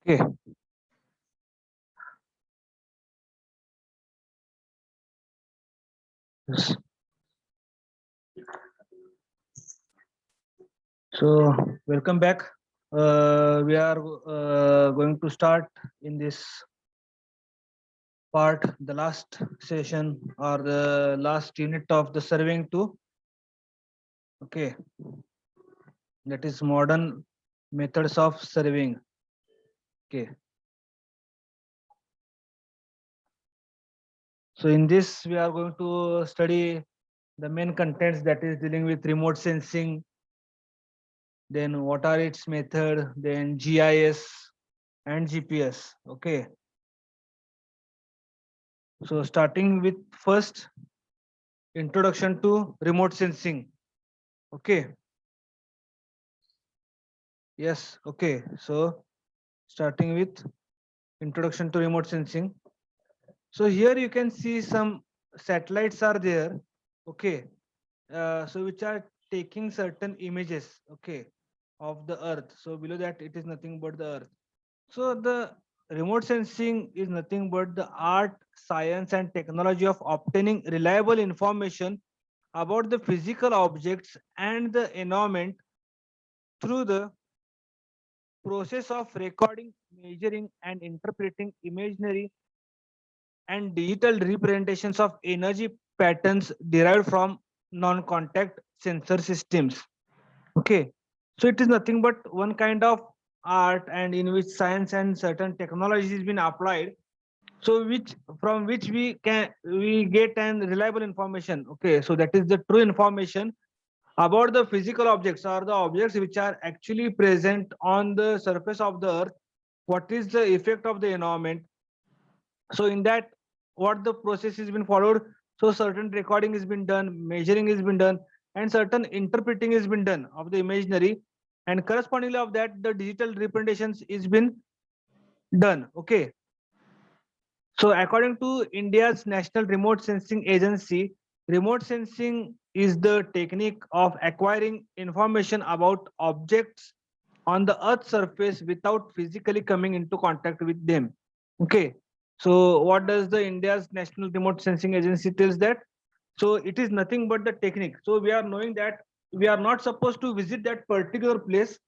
Okay. Yes. So welcome back. We are going to start in this part, the last session or the last unit of the surveying two. Okay, that is modern methods of surveying. Okay. So in this, we are going to study the main contents that is dealing with remote sensing. Then what are its method? Then GIS and GPS. Okay. So starting with first introduction to remote sensing. Okay. Yes. Okay. So starting with introduction to remote sensing. So here you can see some satellites are there. Okay. So which are taking certain images. Okay. Of the earth. So below that it is nothing but the earth. So the remote sensing is nothing but the art, science and technology of obtaining reliable information about the physical objects and the environment through the process of recording, measuring, and interpreting imaginary and digital representations of energy patterns derived from non-contact sensor systems. Okay, so it is nothing but one kind of art and in which science and certain technology has been applied. So which from which we get an reliable information. Okay, so that is the true information about the physical objects or the objects which are actually present on the surface of the earth. What is the effect of the environment? So in that, what the process has been followed? So certain recording has been done, measuring has been done, and certain interpreting has been done of the imaginary, and correspondingly of that the digital representations is been done. Okay, so according to India's National Remote Sensing Agency, remote sensing is the technique of acquiring information about objects on the earth's surface without physically coming into contact with them. Okay, so what does the India's National Remote Sensing Agency tells that? So it is nothing but the technique. So we are knowing that we are not supposed to visit that particular place.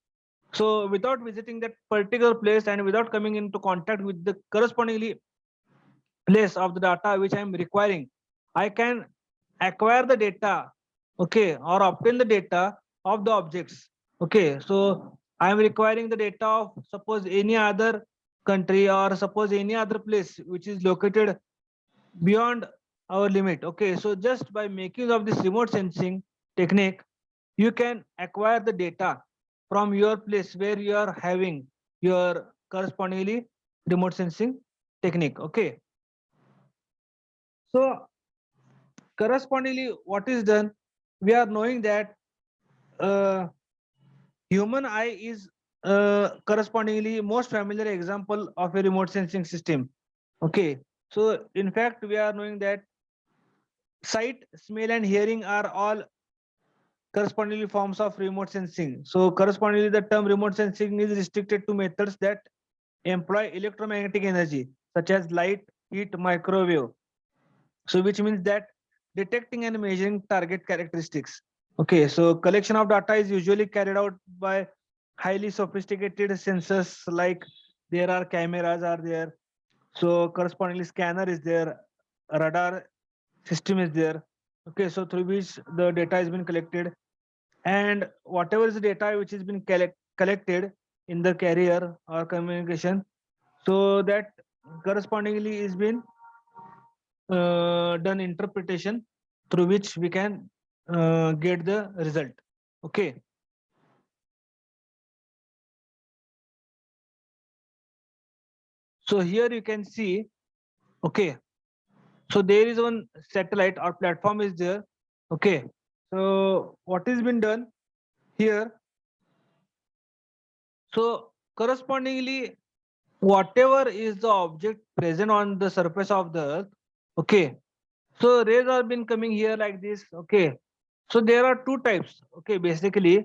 So without visiting that particular place and without coming into contact with the correspondingly place of the data which I am requiring, I can acquire the data, okay, or obtain the data of the objects. Okay, so I am requiring the data of suppose any other country or suppose any other place which is located beyond our limit. Okay, so just by making of this remote sensing technique, you can acquire the data from your place where you are having your correspondingly remote sensing technique. Okay, so correspondingly what is done, we are knowing that uh, human eye is correspondingly most familiar example of a remote sensing system. Okay, so in fact we are knowing that sight, smell and hearing are all correspondingly forms of remote sensing. So correspondingly the term remote sensing is restricted to methods that employ electromagnetic energy such as light, heat, microwave. So which means that detecting and measuring target characteristics. Okay, so collection of data is usually carried out by highly sophisticated sensors, like there are cameras are there. So correspondingly scanner is there, radar system is there. Okay, so through which the data has been collected, and whatever is the data which has been collected in the carrier or communication, so that correspondingly is been done interpretation through which we can get the result. Okay, so here you can see. Okay, so there is one satellite or platform is there. Okay, so what has been done here? So correspondingly whatever is the object present on the surface of the earth. Okay, so rays are been coming here like this. Okay, so there are two types. Okay, basically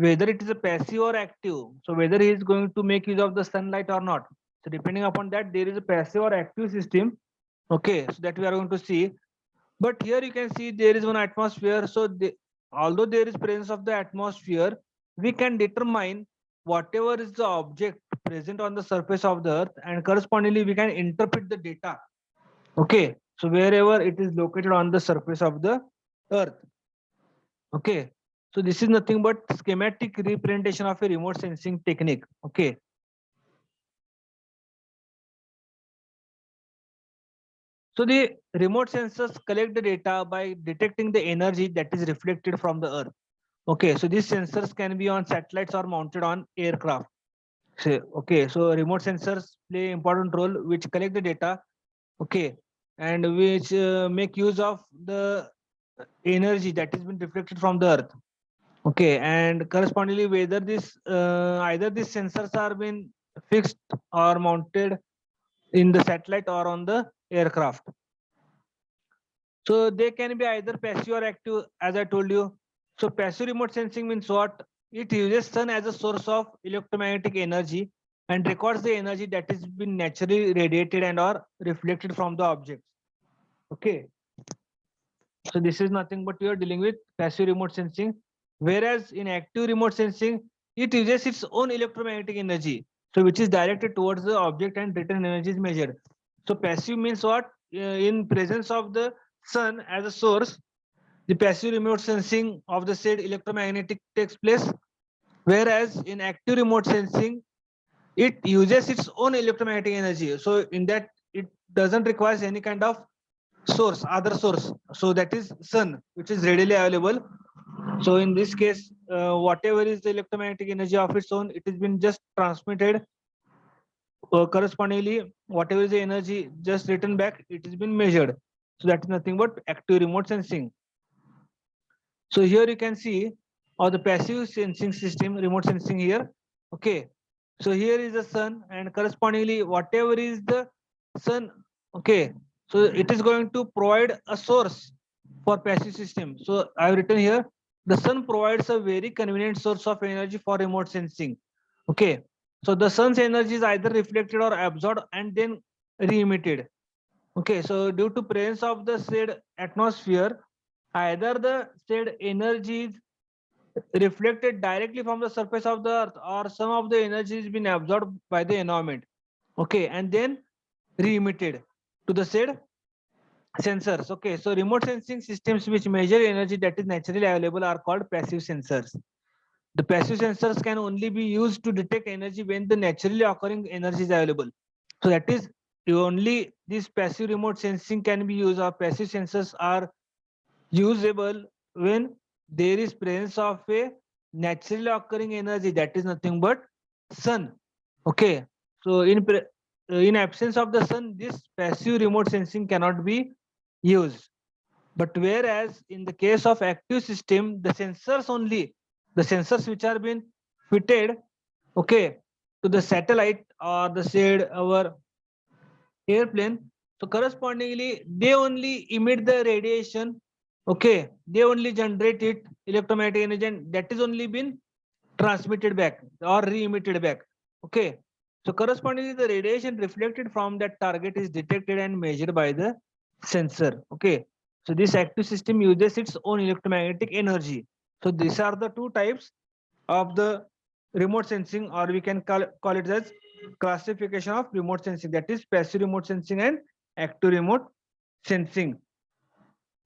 whether it is a passive or active. So whether he is going to make use of the sunlight or not. So depending upon that, there is a passive or active system. Okay, so that we are going to see. But here you can see there is one atmosphere. So although there is presence of the atmosphere, we can determine whatever is the object present on the surface of the earth, and correspondingly we can interpret the data. Okay, so wherever it is located on the surface of the earth. Okay, so this is nothing but schematic representation of a remote sensing technique. Okay, so the remote sensors collect the data by detecting the energy that is reflected from the earth. Okay, so these sensors can be on satellites or mounted on aircraft. So, okay, so remote sensors play important role which collect the data. Okay, and which make use of the energy that has been reflected from the earth. Okay, and correspondingly whether this either these sensors are being fixed or mounted in the satellite or on the aircraft. So they can be either passive or active, as I told you. So passive remote sensing means what? It uses sun as a source of electromagnetic energy and records the energy that is been naturally radiated and or reflected from the objects. Okay. So this is nothing but you are dealing with passive remote sensing. Whereas in active remote sensing, it uses its own electromagnetic energy. So which is directed towards the object and return energy is measured. So passive means what? In presence of the sun as a source, the passive remote sensing of the said electromagnetic takes place. Whereas in active remote sensing, it uses its own electromagnetic energy. So in that, it doesn't require any kind of source, other source. So that is sun, which is readily available. So in this case, whatever is the electromagnetic energy of its own, it has been just transmitted. Correspondingly, whatever is the energy just written back, it has been measured. So that is nothing but active remote sensing. So here you can see or the passive sensing system, remote sensing here. Okay. So here is the sun and correspondingly whatever is the sun. Okay. So it is going to provide a source for passive system. So I have written here, the sun provides a very convenient source of energy for remote sensing. Okay. So the sun's energy is either reflected or absorbed and then re-emitted. Okay. So due to presence of the said atmosphere, either the said energy is reflected directly from the surface of the earth or some of the energy is been absorbed by the environment. Okay, and then re-emitted to the said sensors. Okay, so remote sensing systems which measure energy that is naturally available are called passive sensors. The passive sensors can only be used to detect energy when the naturally occurring energy is available. So that is only this passive remote sensing can be used, or passive sensors are usable when there is presence of a naturally occurring energy that is nothing but sun. Okay, so in absence of the sun, this passive remote sensing cannot be used. But whereas in the case of active system, the sensors which are being fitted, okay, to the satellite or the said our airplane, so correspondingly they only emit the radiation. Okay, they only generate it electromagnetic energy and that is only been transmitted back or re-emitted back. Okay, so correspondingly the radiation reflected from that target is detected and measured by the sensor. Okay, so this active system uses its own electromagnetic energy. So these are the two types of the remote sensing, or we can call it as classification of remote sensing, that is passive remote sensing and active remote sensing.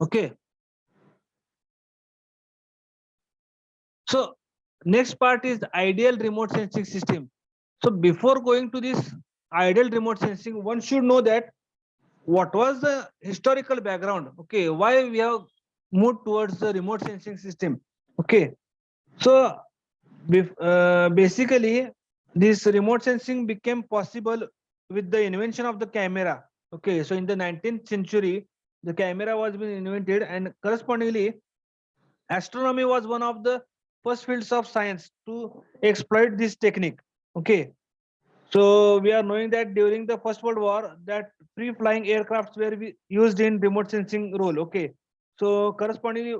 Okay, so next part is ideal remote sensing system. So before going to this ideal remote sensing, one should know that what was the historical background. Okay, why we have moved towards the remote sensing system. Okay, so basically this remote sensing became possible with the invention of the camera. Okay, so in the 19th century the camera was being invented and correspondingly astronomy was one of the first fields of science to exploit this technique. Okay, so we are knowing that during the First World War that free flying aircrafts were used in remote sensing role. Okay, so correspondingly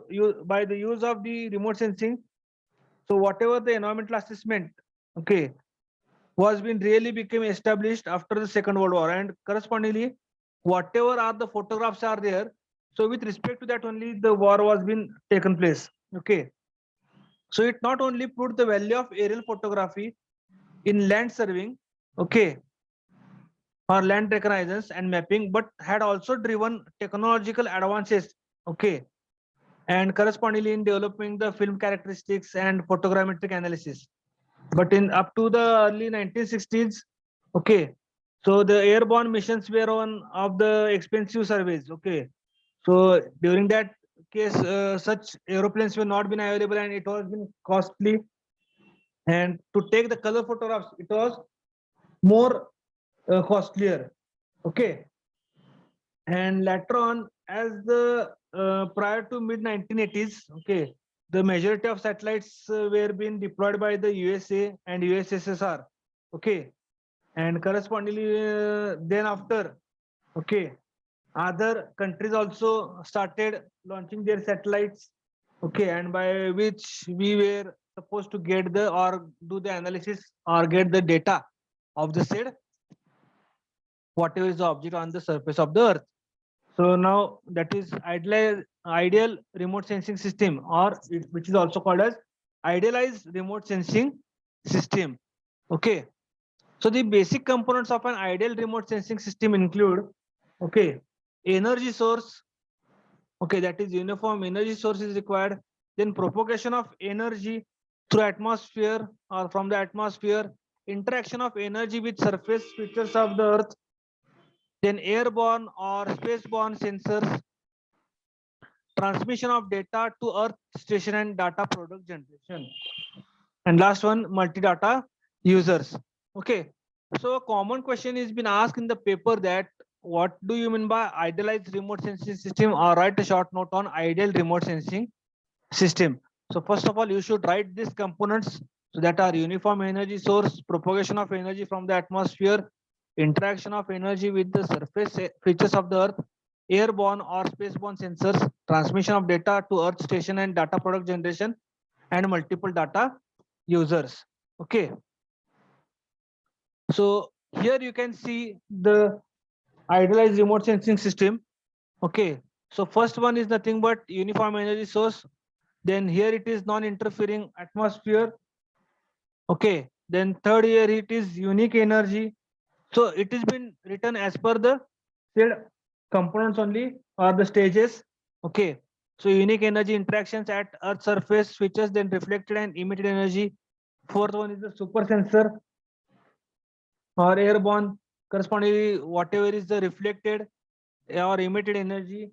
by the use of the remote sensing, So whatever the environmental assessment, okay, was been really became established after the Second World War, and correspondingly, whatever are the photographs are there. So with respect to that only the war was been taken place. Okay. So it not only proved the value of aerial photography in land surveying, okay, or land reconnaissance and mapping, but had also driven technological advances, okay, and correspondingly in developing the film characteristics and photogrammetric analysis. But in up to the early 1960s, okay, so the airborne missions were one of the expensive surveys, okay. So during that case, such aeroplanes were not been available and it was been costly. And to take the color photographs, it was more costlier, okay. And later on, as the prior to mid 1980s, okay, the majority of satellites were being deployed by the USA and USSR, okay, and correspondingly then after, okay, other countries also started launching their satellites, okay, and by which we were supposed to get the or do the analysis or get the data of the said whatever is the object on the surface of the earth. So now that is ideal remote sensing system, or which is also called as idealized remote sensing system. Okay. So the basic components of an ideal remote sensing system include, okay, energy source. Okay, that is uniform energy source is required. Then propagation of energy through atmosphere or from the atmosphere, interaction of energy with surface features of the earth, then airborne or spaceborne sensors, transmission of data to earth station and data product generation. And last one, multi-data users. Okay. So a common question is been asked in the paper that what do you mean by idealized remote sensing system, or write a short note on ideal remote sensing system. So first of all, you should write these components so that are uniform energy source, propagation of energy from the atmosphere, interaction of energy with the surface features of the earth, airborne or spaceborne sensors, transmission of data to earth station and data product generation, and multiple data users. Okay. So here you can see the idealized remote sensing system. Okay. So first one is nothing but uniform energy source. Then here it is non-interfering atmosphere. Okay. Then third here it is unique energy. So it has been written as per the said components only, or the stages. Okay. So unique energy interactions at earth surface switches, then reflected and emitted energy. Fourth one is the super sensor or airborne, correspondingly whatever is the reflected or emitted energy,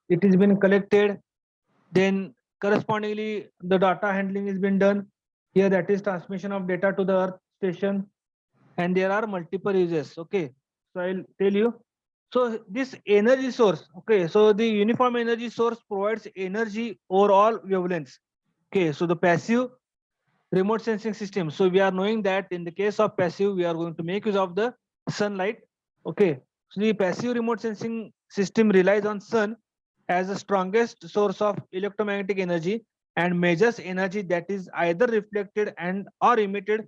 it is been collected. Then correspondingly the data handling is been done. Here that is transmission of data to the earth station, and there are multiple uses. Okay. So I'll tell you. So this energy source, okay, so the uniform energy source provides energy over all wavelengths. Okay, so the passive remote sensing system. So we are knowing that in the case of passive, we are going to make use of the sunlight. Okay. So the passive remote sensing system relies on sun as the strongest source of electromagnetic energy and measures energy that is either reflected and or emitted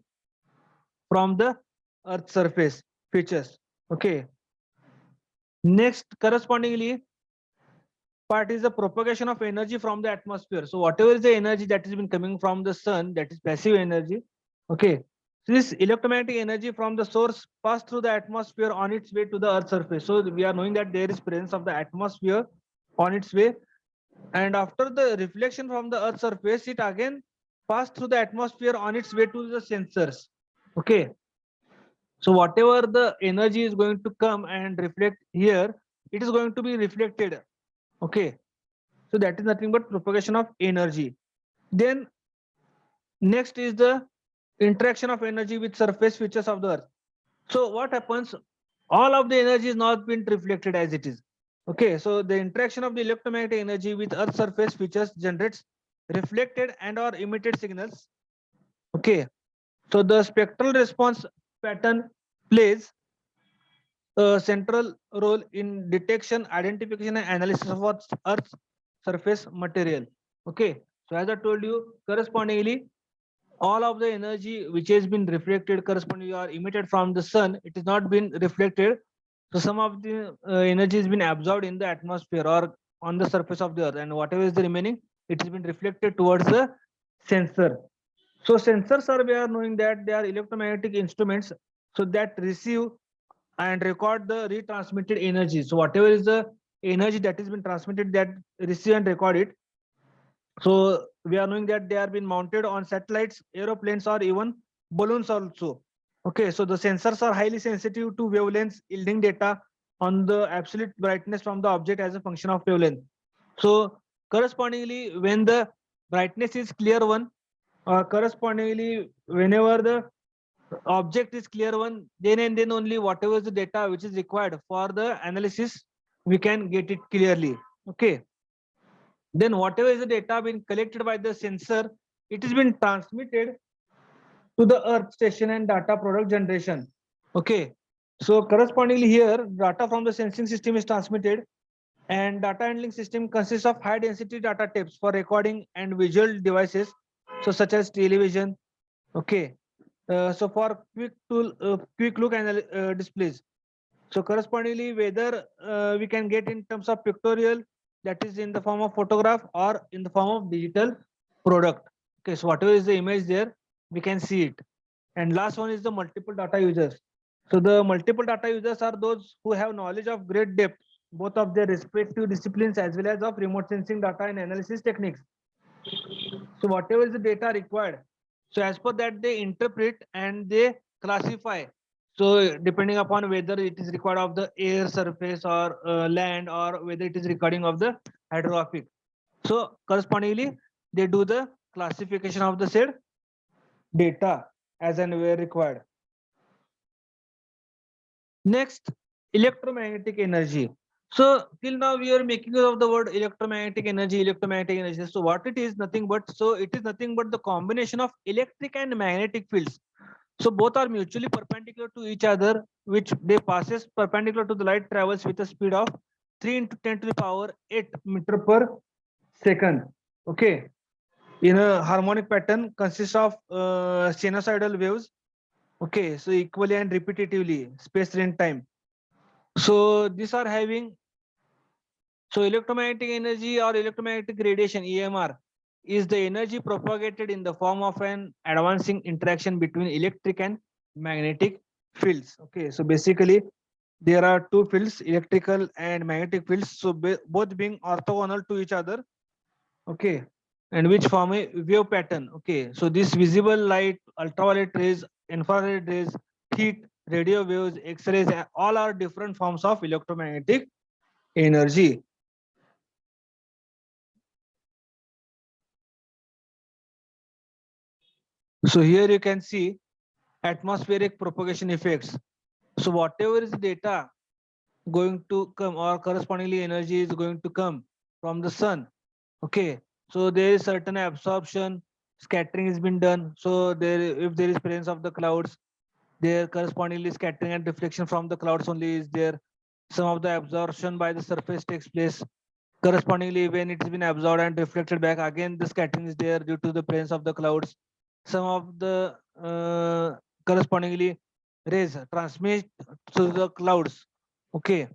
from the earth surface features. Okay. Next, correspondingly, part is the propagation of energy from the atmosphere. So whatever is the energy that has been coming from the sun, that is passive energy. Okay. So this electromagnetic energy from the source pass through the atmosphere on its way to the earth surface. So we are knowing that there is presence of the atmosphere on its way. And after the reflection from the earth surface, it again pass through the atmosphere on its way to the sensors. Okay. So whatever the energy is going to come and reflect here, it is going to be reflected. Okay. So that is nothing but propagation of energy. Then next is the interaction of energy with surface features of the earth. So what happens? All of the energy is not been reflected as it is. Okay, so the interaction of the electromagnetic energy with earth surface features generates reflected and or emitted signals. Okay, so the spectral response pattern plays a central role in detection, identification, and analysis of Earth's surface material. Okay, so as I told you, correspondingly, all of the energy which has been reflected corresponding or emitted from the sun, it is not been reflected. So some of the energy has been absorbed in the atmosphere or on the surface of the earth, and whatever is the remaining, it has been reflected towards the sensor. So sensors are, we are knowing that they are electromagnetic instruments, so that receive and record the retransmitted energy. So whatever is the energy that has been transmitted, that receive and record it. So we are knowing that they are being mounted on satellites, aeroplanes, or even balloons also. Okay, so the sensors are highly sensitive to wavelengths, yielding data on the absolute brightness from the object as a function of wavelength. So correspondingly, when the brightness is clear one, correspondingly, whenever the object is clear one, then and then only whatever is the data which is required for the analysis, we can get it clearly. Okay. Then whatever is the data being collected by the sensor, it is been transmitted to the earth station and data product generation. Okay. So correspondingly here, data from the sensing system is transmitted, and data handling system consists of high density data tapes for recording and visual devices, so such as television. Okay. So for quick look and displays. So correspondingly, whether we can get in terms of pictorial, that is in the form of photograph or in the form of digital product. Okay, so whatever is the image there, we can see it. And last one is the multiple data users. So the multiple data users are those who have knowledge of great depth, both of their respective disciplines as well as of remote sensing data and analysis techniques. So whatever is the data required, so as per that they interpret and they classify. So depending upon whether it is required of the air surface or land, or whether it is recording of the hydrographic. So correspondingly, they do the classification of the said data as and where required. Next, electromagnetic energy. So till now we are making use of the word electromagnetic energy, electromagnetic energy. So what it is, nothing but, so it is nothing but the combination of electric and magnetic fields. So both are mutually perpendicular to each other, which they passes perpendicular to the light, travels with a speed of 3 into 10 to the power 8 meter per second. Okay. In a harmonic pattern consists of sinusoidal waves. Okay. So equally and repetitively, spaced in time. So these are having, so electromagnetic energy or electromagnetic radiation, EMR, is the energy propagated in the form of an advancing interaction between electric and magnetic fields. Okay, so basically there are two fields, electrical and magnetic fields, so both being orthogonal to each other. Okay, and which form a wave pattern. Okay, so this visible light, ultraviolet rays, infrared rays, heat, radio waves, X-rays, all are different forms of electromagnetic energy. So here you can see atmospheric propagation effects. So whatever is the data going to come, or correspondingly energy is going to come from the sun. Okay. So there is certain absorption, scattering has been done. So there, if there is presence of the clouds, there correspondingly scattering and reflection from the clouds only is there. Some of the absorption by the surface takes place. Correspondingly, when it has been absorbed and reflected back, again the scattering is there due to the presence of the clouds. Some of the correspondingly rays transmit to the clouds. Okay,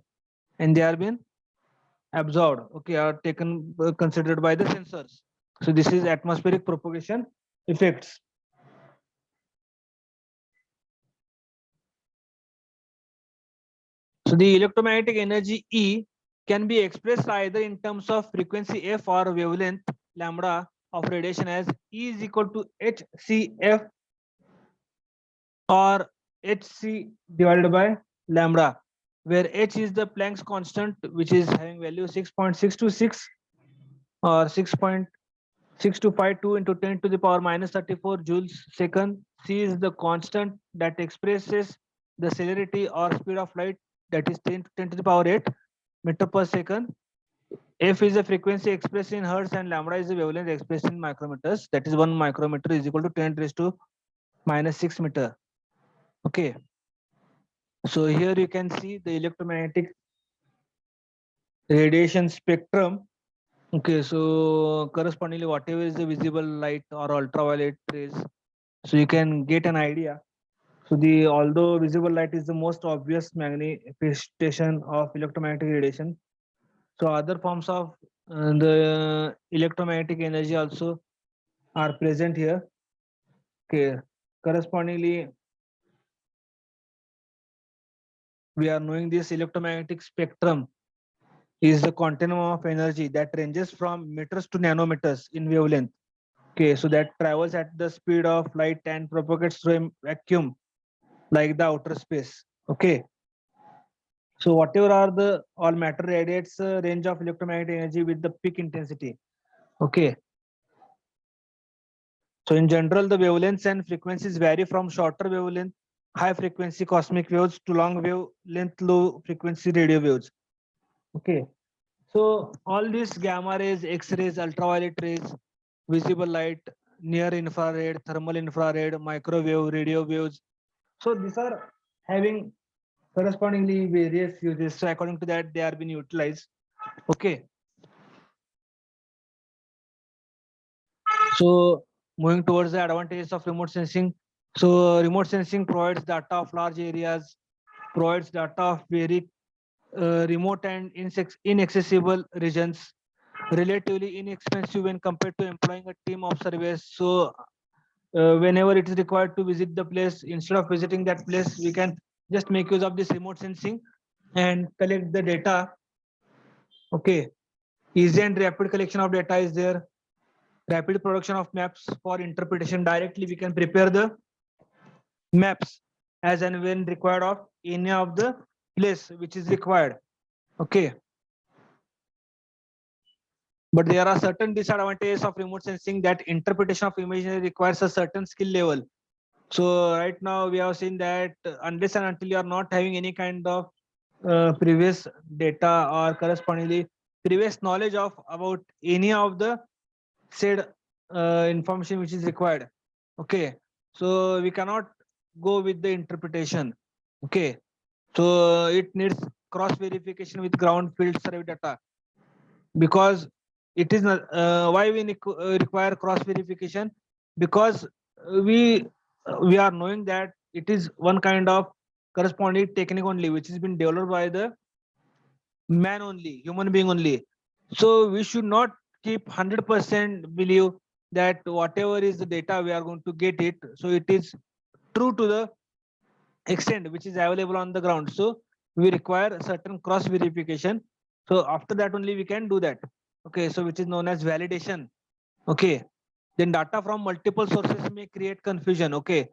and they are being absorbed. Okay, are taken considered by the sensors. So this is atmospheric propagation effects. So the electromagnetic energy E can be expressed either in terms of frequency f or wavelength lambda of radiation as E is equal to hcf or hc divided by lambda, where h is the Planck's constant, which is having value 6.626 or 6.6252 into 10 to the power minus 34 joules second. C is the constant that expresses the celerity or speed of light, that is 10 to the power 8 meter per second. F is the frequency expressed in hertz, and lambda is the wavelength expressed in micrometers, that is 1 micrometer is equal to 10 raised to minus 6 meter. Okay, so here you can see the electromagnetic radiation spectrum. Okay, so correspondingly, whatever is the visible light or ultraviolet rays, so you can get an idea. So the although visible light is the most obvious manifestation of electromagnetic radiation, so other forms of the electromagnetic energy also are present here. Okay, correspondingly, we are knowing this electromagnetic spectrum is the continuum of energy that ranges from meters to nanometers in wavelength. Okay, so that travels at the speed of light and propagates through a vacuum like the outer space. Okay, so whatever are the all matter radiates a range of electromagnetic energy with the peak intensity. Okay, so in general, the wavelengths and frequencies vary from shorter wavelength, high frequency cosmic waves to long wavelength, low frequency radio waves. Okay, so all these gamma rays, X-rays, ultraviolet rays, visible light, near infrared, thermal infrared, microwave, radio waves. So these are having correspondingly various uses. So according to that, they are being utilized. Okay. So moving towards the advantages of remote sensing. So remote sensing provides data of large areas, provides data of very remote and inaccessible regions, relatively inexpensive when compared to employing a team of surveyors. So whenever it is required to visit the place, instead of visiting that place, we can just make use of this remote sensing and collect the data. Okay, easy and rapid collection of data is there. Rapid production of maps for interpretation. Directly we can prepare the maps as and when required of any of the place which is required. Okay, but there are certain disadvantages of remote sensing, that interpretation of imagery requires a certain skill level. So right now we have seen that unless and until you are not having any kind of previous data or correspondingly previous knowledge of about any of the said information which is required. Okay, so we cannot go with the interpretation. Okay, so it needs cross verification with ground field survey data, because it is not why we require cross verification, because we are knowing that it is one kind of corresponding technique only which has been developed by the man only, human being only. So we should not keep 100% believe that whatever is the data we are going to get it, so it is true to the extent which is available on the ground. So we require certain cross verification. So after that only we can do that. Okay, so which is known as validation. Okay, then data from multiple sources may create confusion. Okay,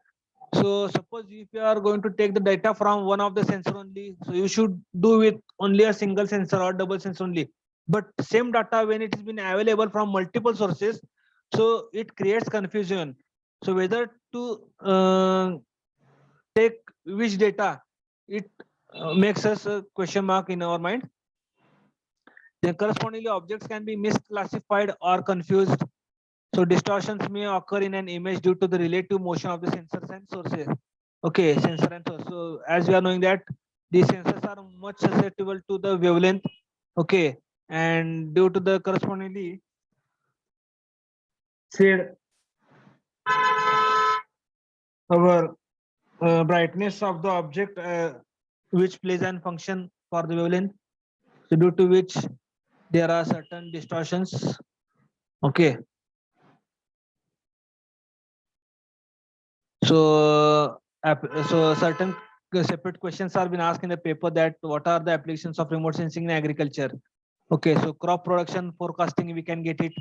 so suppose if you are going to take the data from one of the sensor only, so you should do with only a single sensor or double sensor only. But same data when it has been available from multiple sources, so it creates confusion. So whether to take which data, it makes us a question mark in our mind. Then correspondingly objects can be misclassified or confused. So distortions may occur in an image due to the relative motion of the sensors and sources. Okay, sensor and source. So as we are knowing that these sensors are much susceptible to the wavelength. Okay, and due to the correspondingly shade, our brightness of the object which plays an function for the wavelength. So due to which there are certain distortions. Okay, so so certain separate questions are been asked in the paper, that what are the applications of remote sensing in agriculture. Okay, so crop production forecasting we can get it,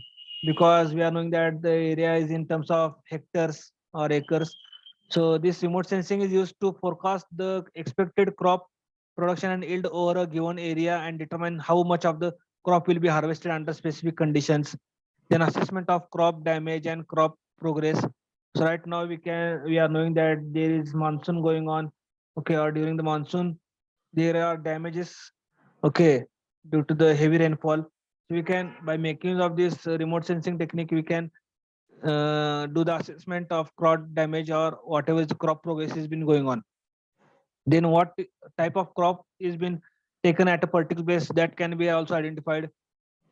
because we are knowing that the area is in terms of hectares or acres. So this remote sensing is used to forecast the expected crop production and yield over a given area and determine how much of the crop will be harvested under specific conditions. Then assessment of crop damage and crop progress. So right now we are knowing that there is monsoon going on. Okay, or during the monsoon there are damages. Okay, due to the heavy rainfall. So we can, by making use of this remote sensing technique, we can do the assessment of crop damage or whatever the crop progress has been going on. Then what type of crop is been taken at a particular place, that can be also identified.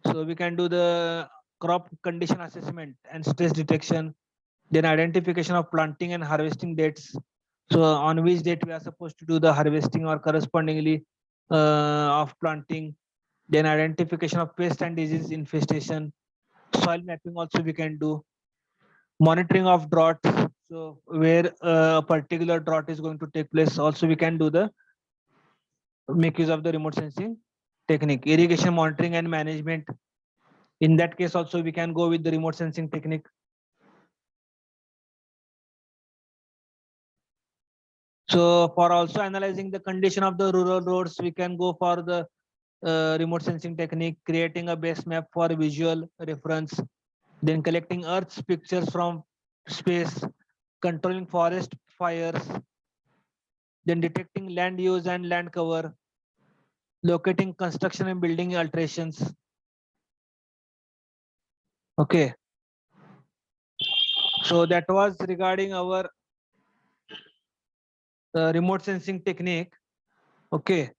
So we can do the crop condition assessment and stress detection. Then identification of planting and harvesting dates. So on which date we are supposed to do the harvesting or correspondingly of planting. Then identification of pest and disease infestation. Soil mapping also we can do. Monitoring of drought. So where a particular drought is going to take place, also we can do the make use of the remote sensing technique. Irrigation monitoring and management. In that case also we can go with the remote sensing technique. So for also analyzing the condition of the rural roads, we can go for the remote sensing technique, creating a base map for visual reference, then collecting Earth's pictures from space, controlling forest fires, then detecting land use and land cover, locating construction and building alterations. Okay, so that was regarding our remote sensing technique. Okay,